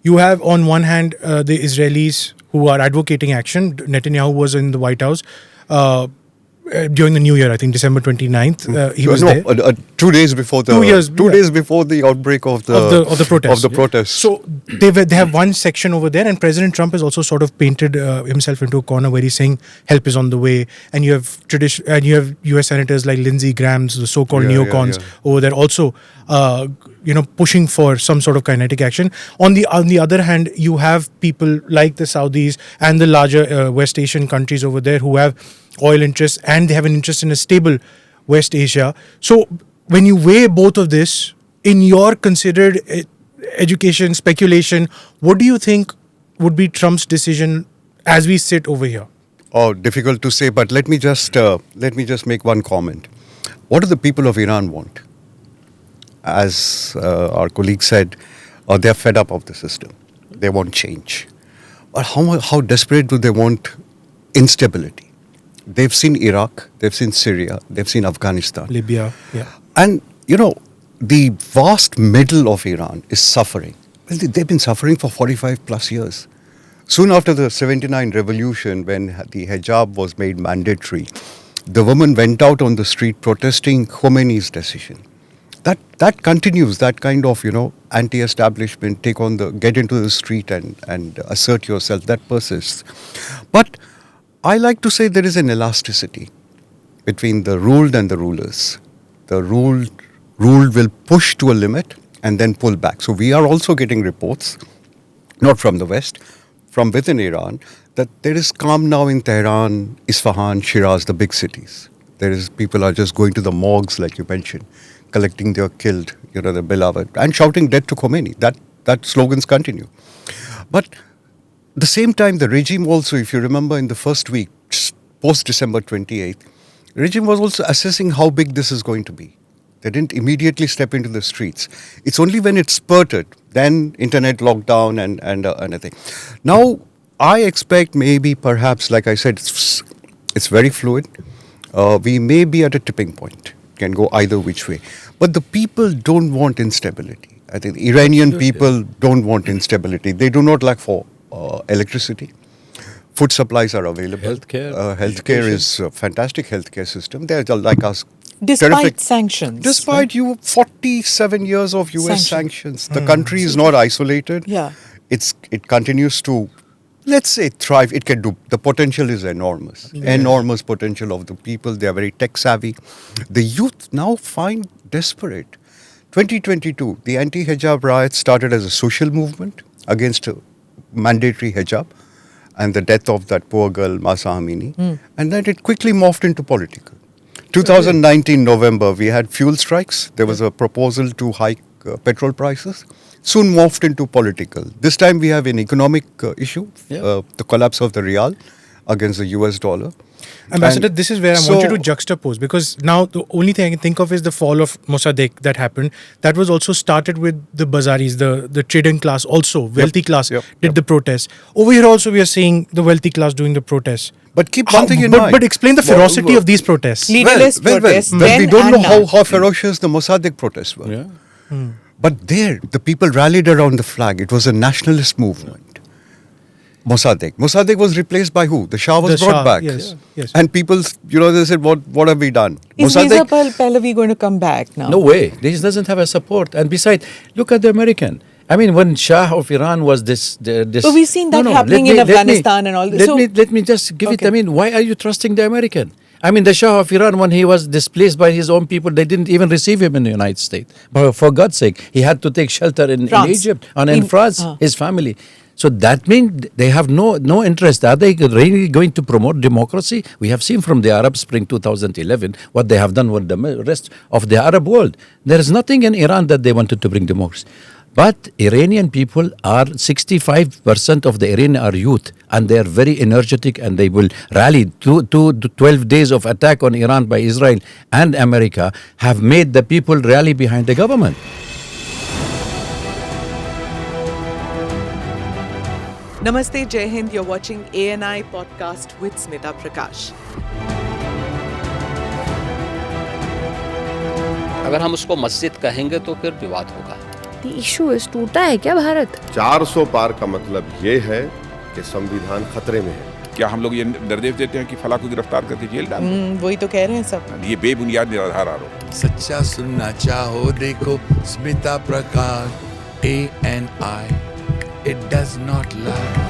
you have on one hand the Israelis who are advocating action. Netanyahu was in the White House during the New Year, I think December 29th. He was there. 2 days before the 2 days before the outbreak of the protest. So they have one section over there, and President Trump has also sort of painted himself into a corner where he's saying help is on the way, and you have U.S. senators like Lindsey Graham, the so-called neocons over there also pushing for some sort of kinetic action. On the other hand, you have people like the Saudis and the larger West Asian countries over there who have oil interests, and they have an interest in a stable West Asia. So when you weigh both of this in your considered education speculation, what do you think would be Trump's decision as we sit over here? Oh, difficult to say, but let me just make one comment. What do the people of Iran want? As our colleague said, they're fed up of the system. They want change. But how desperate do they want instability? They've seen Iraq, they've seen Syria, they've seen Afghanistan. Libya, yeah. And, the vast middle of Iran is suffering. Well, they've been suffering for 45 plus years. Soon after the 79 revolution, when the hijab was made mandatory, the women went out on the street protesting Khomeini's decision. That continues, that kind of, anti-establishment, get into the street and assert yourself, that persists. But I like to say there is an elasticity between the ruled and the rulers. The ruled will push to a limit and then pull back. So we are also getting reports, not from the West, from within Iran, that there is calm now in Tehran, Isfahan, Shiraz, the big cities. People are just going to the morgues, like you mentioned, collecting their killed, their beloved, and shouting death to Khomeini. That slogans continue. But at the same time, the regime also, if you remember in the first week, post-December 28th, the regime was also assessing how big this is going to be. They didn't immediately step into the streets. It's only when it spurted, then internet lockdown and anything. Now, I expect maybe perhaps, like I said, it's very fluid. We may be at a tipping point. Can go either which way. But the people don't want instability. I think the Iranian people don't want instability. They do not lack for electricity. Food supplies are available. Healthcare is a fantastic healthcare system. They're like us. Despite terrific. Sanctions. Despite 47 years of US sanctions. The country is not isolated. Yeah. It continues to, let's say, thrive. It can do. The potential is enormous. Yeah. Enormous potential of the people. They are very tech savvy. The youth now find desperate. 2022, the anti-hijab riots started as a social movement against mandatory hijab and the death of that poor girl, Mahsa Amini. And then it quickly morphed into political. 2019 November, we had fuel strikes. There was a proposal to hike petrol prices. Soon morphed into political. This time we have an economic issue, the collapse of the rial against the US dollar. Ambassador, this is where I want you to juxtapose, because now the only thing I can think of is the fall of Mossadegh that happened. That was also started with the Bazaris, the trading class also, wealthy class did the protests. Over here also we are seeing the wealthy class doing the protests. But keep one thing in mind. But explain the ferocity of these protests. Leaderless protests. Well, we don't know how ferocious the Mossadegh protests were. Yeah. But there, the people rallied around the flag. It was a nationalist movement. Mossadegh was replaced by who? The Shah was brought back. Yes. And people, they said, what have we done? Is Mirza Pahlavi going to come back now? No way. This doesn't have a support. And besides, look at the American. I mean, when Shah of Iran was this... So we've seen that happening in Afghanistan and all this. Let me just give it, why are you trusting the American? I mean, the Shah of Iran, when he was displaced by his own people, they didn't even receive him in the United States. But for God's sake, he had to take shelter in Egypt and in France, his family. So that means they have no interest. Are they really going to promote democracy? We have seen from the Arab Spring 2011 what they have done with the rest of the Arab world. There is nothing in Iran that they wanted to bring democracy. But Iranian people are 65% of the Iranian are youth, and they are very energetic, and they will rally. 12 days of attack on Iran by Israel and America have made the people rally behind the government. Namaste, Jai Hind. You're watching ANI podcast with Smita Prakash. अगर हम उसको मस्जिद कहेंगे तो फिर विवाद होगा. The issue is टूटा है क्या भारत? 400 पार का मतलब ये है कि संविधान खतरे में है। क्या हम लोग ये निर्देश देते हैं कि फला को गिरफ्तार करके जेल डाल दें? वही तो कह रहे हैं सब। ये बेबुनियाद निराधार आरोप। सच्चा सुनना चाहो देखो स्मिता प्रकाश ANI, it does not lie.